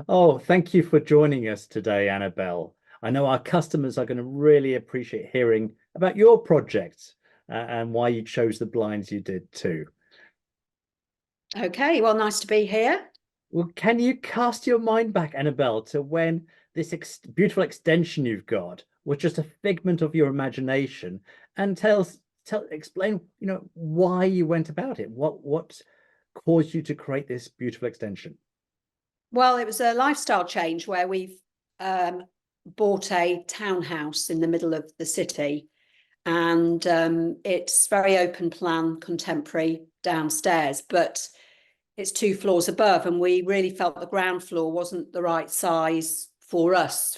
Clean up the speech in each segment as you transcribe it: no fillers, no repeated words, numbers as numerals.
Oh, thank you for joining us today, Annabel. I know our customers are going to really appreciate hearing about your project and why you chose the blinds you did too. Okay, well, nice to be here. Well, can you cast your mind back, Annabel, to when this ex beautiful extension you've got was just a figment of your imagination, and explain, why you went about it? What caused you to create this beautiful extension? Well, it was a lifestyle change where we've bought a townhouse in the middle of the city, and it's very open plan, contemporary downstairs, but it's 2 floors above, and we really felt the ground floor wasn't the right size for us.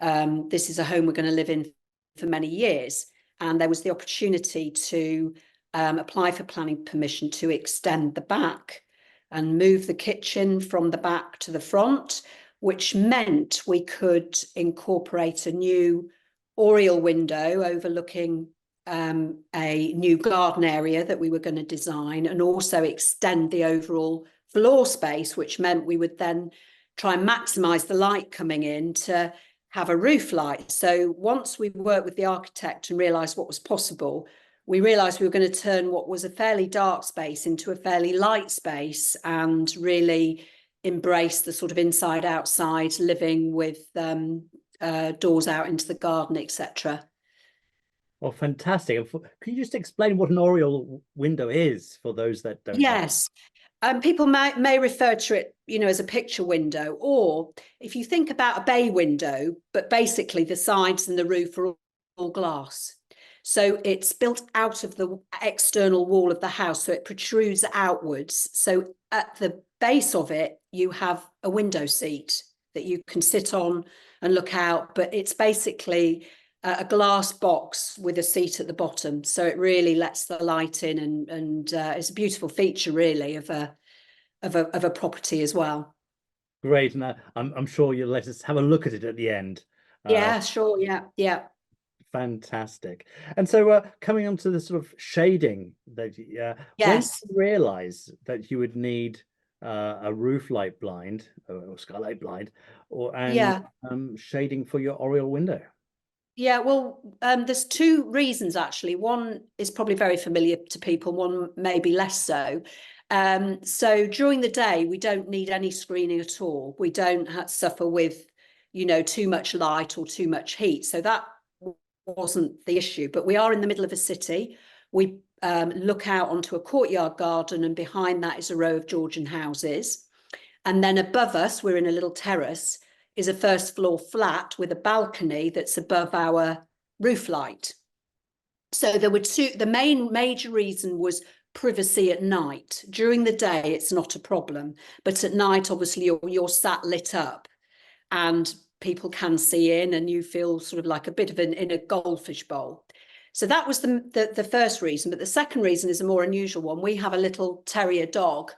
This is a home we're going to live in for many years, and there was the opportunity to apply for planning permission to extend the back and move the kitchen from the back to the front, which meant we could incorporate a new oriel window overlooking a new garden area that we were going to design, and also extend the overall floor space, which meant we would then try and maximize the light coming in to have a roof light. So once we worked with the architect and realized what was possible, we realized we were going to turn what was a fairly dark space into a fairly light space and really embrace the sort of inside outside living with doors out into the garden, etc. Well, fantastic. Can you just explain what an oriel window is for those that don't know? Yes. People may refer to it, as a picture window, or if you think about a bay window, but basically the sides and the roof are all glass. So it's built out of the external wall of the house, so it protrudes outwards. So at the base of it, you have a window seat that you can sit on and look out, but it's basically a glass box with a seat at the bottom, so it really lets the light in, and it's a beautiful feature, really, of a property as well. Great, and I'm sure you'll let us have a look at it at the end. Uh, Yeah, sure. Yeah, yeah. Fantastic. And so, coming on to the sort of shading that, when did Yes. you realize that you would need a roof light blind or skylight blind, and Yeah. shading for your oriel window? Yeah, well, there's two reasons actually. One is probably very familiar to people, one maybe less so. So during the day, we don't need any screening at all. We don't suffer with, too much light or too much heat. So that wasn't the issue. But we are in the middle of a city. We look out onto a courtyard garden, and behind that is a row of Georgian houses. And then above us, we're in a little terrace, is a first floor flat with a balcony that's above our roof light. So there were the main major reason was privacy at night. During the day, it's not a problem, but at night, obviously, you're sat lit up, and people can see in, and you feel sort of like a bit of in a goldfish bowl. So that was the first reason. But the second reason is a more unusual one. We have a little terrier dog,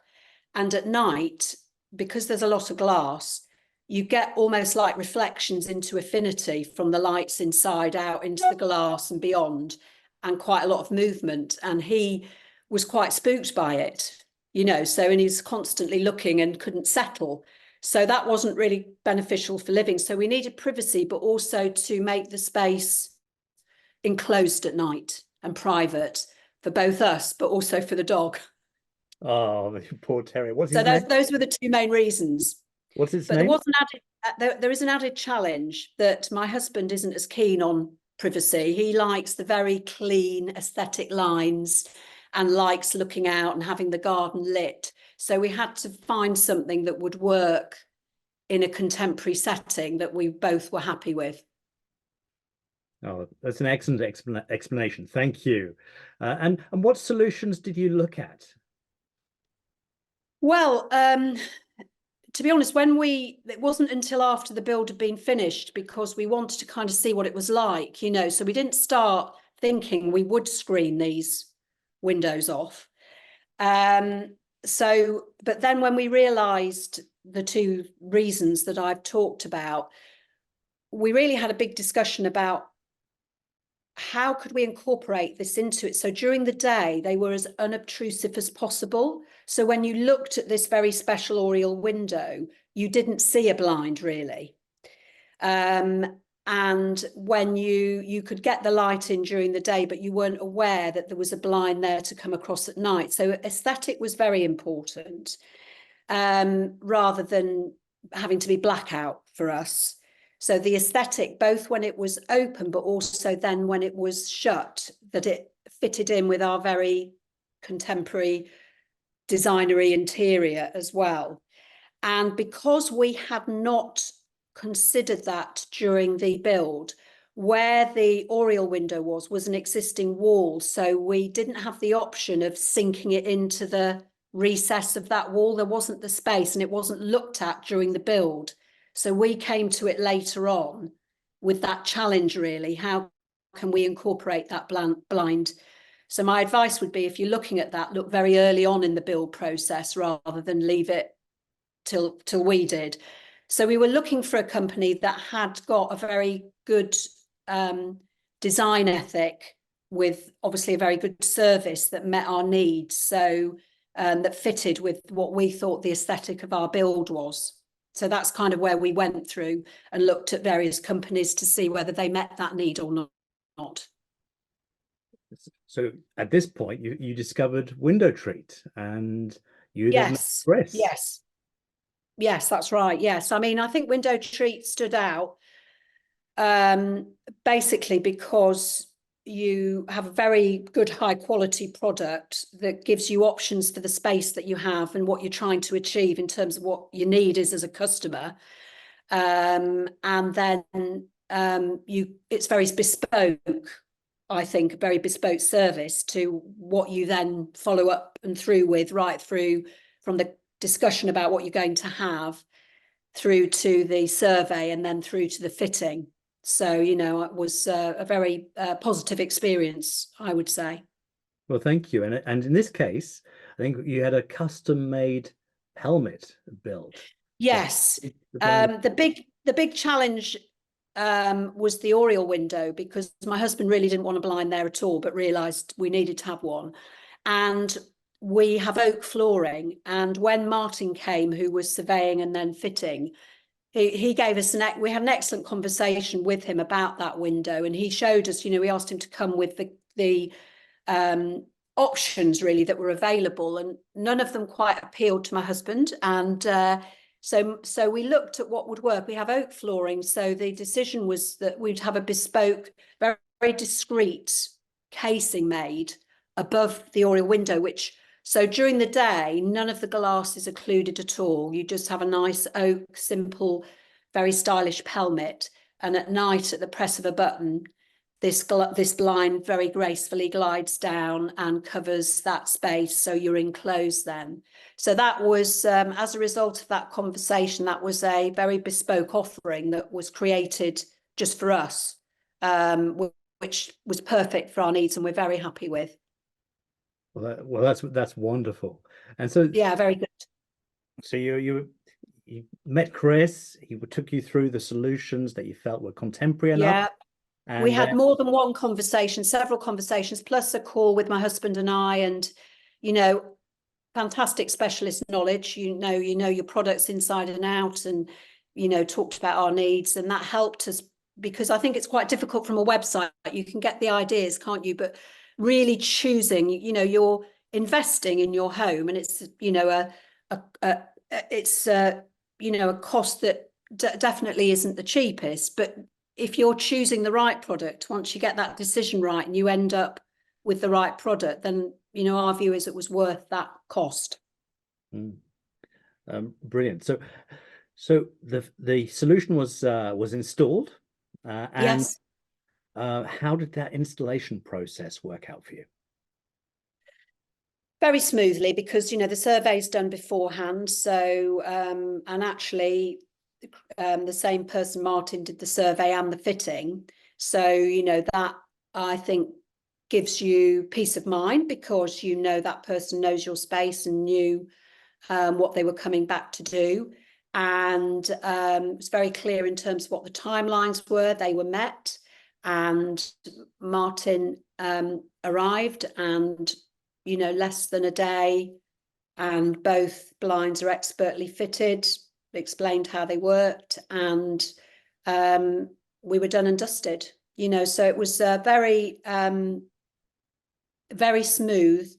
and at night, because there's a lot of glass, you get almost like reflections into infinity from the lights inside out into the glass and beyond, and quite a lot of movement. And he was quite spooked by it, and he's constantly looking and couldn't settle. So that wasn't really beneficial for living. So we needed privacy, but also to make the space enclosed at night and private for both us, but also for the dog. Oh, the poor terrier. What's So his name? those were the two main reasons. What's his But there name? was an there is an added challenge that my husband isn't as keen on privacy. He likes the very clean aesthetic lines and likes looking out and having the garden lit. So we had to find something that would work in a contemporary setting that we both were happy with. Oh, that's an excellent explanation. Thank you. And what solutions did you look at? Well, to be honest, it wasn't until after the build had been finished, because we wanted to kind of see what it was like, so we didn't start thinking we would screen these windows off. But then when we realized the two reasons that I've talked about, we really had a big discussion about how could we incorporate this into it. So during the day, they were as unobtrusive as possible. So when you looked at this very special oriel window, you didn't see a blind really. And when you could get the light in during the day, but you weren't aware that there was a blind there to come across at night. So aesthetic was very important, rather than having to be blackout for us. So the aesthetic, both when it was open, but also then when it was shut, that it fitted in with our very contemporary designery interior as well. And because we had not considered that during the build, where the oriel window was an existing wall. So we didn't have the option of sinking it into the recess of that wall. There wasn't the space, and it wasn't looked at during the build. So we came to it later on with that challenge, really. How can we incorporate that blind? So my advice would be, if you're looking at that, look very early on in the build process rather than leave it till we did. So we were looking for a company that had got a very good design ethic, with obviously a very good service that met our needs. So that fitted with what we thought the aesthetic of our build was. So that's kind of where we went through and looked at various companies to see whether they met that need or not. So at this point, you discovered Window Treat, and you then met Yes, Chris. yes, that's right. Yes, I mean, I think Window Treat stood out basically because you have a very good high quality product that gives you options for the space that you have and what you're trying to achieve in terms of what your need is as a customer. And then it's very bespoke, I think, a very bespoke service to what you then follow up and through with, right through from the discussion about what you're going to have through to the survey and then through to the fitting. So, it was a very positive experience, I would say. Well, thank you. And in this case, I think you had a custom-made helmet built. Yes. The big challenge was the oriel window, because my husband really didn't want a blind there at all, but realised we needed to have one. And we have oak flooring. And when Martin came, who was surveying and then fitting, he gave us we had an excellent conversation with him about that window, and he showed us, we asked him to come with the options really that were available, and none of them quite appealed to my husband. And so we looked at what would work. We have oak flooring, so the decision was that we'd have a bespoke, very, very discreet casing made above the oriel window, so during the day, none of the glass is occluded at all. You just have a nice oak, simple, very stylish pelmet. And at night, at the press of a button, this blind very gracefully glides down and covers that space, so you're enclosed then. So that was, as a result of that conversation, that was a very bespoke offering that was created just for us, which was perfect for our needs, and we're very happy with. Well, that's wonderful. And so yeah, very good. So you met Chris. He took you through the solutions that you felt were contemporary enough. Yeah, and we had more than one conversation, several conversations, plus a call with my husband and I, and fantastic specialist knowledge. You know your products inside and out, and talked about our needs, and that helped us, because I think it's quite difficult from a website. You can get the ideas, can't you? But really choosing, you're investing in your home, and it's a cost that definitely isn't the cheapest. But if you're choosing the right product, once you get that decision right and you end up with the right product, then our view is it was worth that cost. Brilliant. So the solution was installed, and yes. How did that installation process work out for you? Very smoothly, because the survey's done beforehand. So and actually the same person, Martin, did the survey and the fitting. So that, I think, gives you peace of mind, because that person knows your space and knew what they were coming back to do. And it's very clear in terms of what the timelines were. They were met, and Martin arrived, and less than a day, and both blinds are expertly fitted. explained how they worked, and we were done and dusted. You know, so it was very very smooth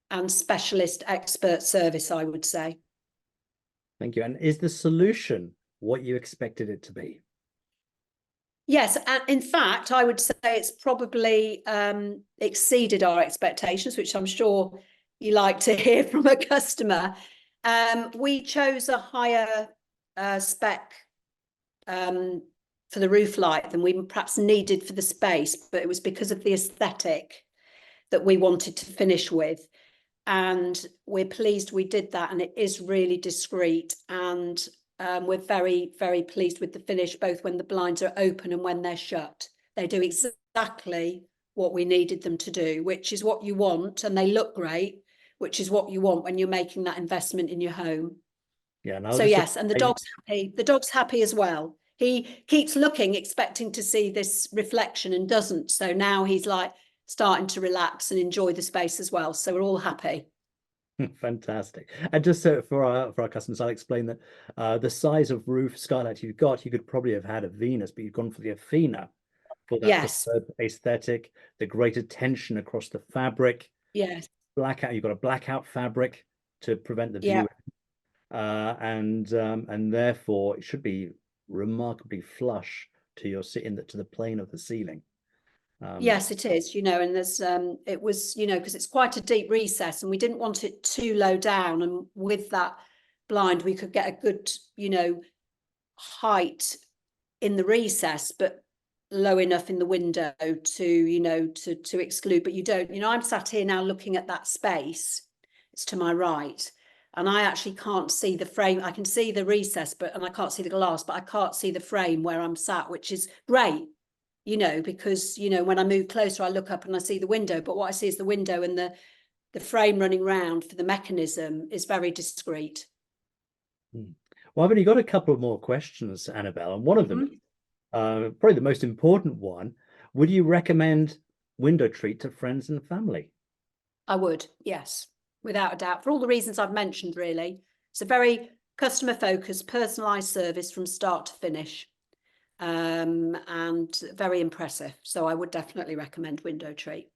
and specialist expert service, I would say. Thank you. And is the solution what you expected it to be? Yes, and in fact, I would say it's probably exceeded our expectations, which I'm sure you like to hear from a customer. We chose a higher spec for the roof light than we perhaps needed for the space, but it was because of the aesthetic that we wanted to finish with. And we're pleased we did that, and it is really discreet, and we're very, very pleased with the finish, both when the blinds are open and when they're shut. They do exactly what we needed them to do, which is what you want, and they look great, which is what you want when you're making that investment in your home. Yeah, and So yes, and the dog's happy. The dog's happy as well. He keeps looking, expecting to see this reflection, and doesn't. So now he's like starting to relax and enjoy the space as well. So we're all happy. Fantastic. And just so for our customers, I'll explain that the size of roof skylight you've got, you could probably have had a Venus, but you've gone for the Athena for that Yes. preferred aesthetic, the greater tension across the fabric, Yes. blackout. You've got a blackout fabric to prevent the Yeah. view, and therefore it should be remarkably flush to your to the plane of the ceiling. Yes, it is, you know, and there's it was, you know, because it's quite a deep recess, and we didn't want it too low down, and with that blind we could get a good, you know, height in the recess, but low enough in the window to, you know, to exclude. But you don't, you know, I'm sat here now looking at that space, it's to my right, and I actually can't see the frame. I can see the recess, and I can't see the glass, but I can't see the frame where I'm sat, which is great, you know, because, you know, when I move closer, I look up and I see the window, but what I see is the window, and the frame running round for the mechanism is very discreet. Well, I've only got a couple more questions, Annabelle, and one of them is probably the most important one. Would you recommend window treat to friends and family? I would, yes, without a doubt, for all the reasons I've mentioned, really. It's a very customer focused, personalised service from start to finish, and very impressive. So I would definitely recommend Window Treat.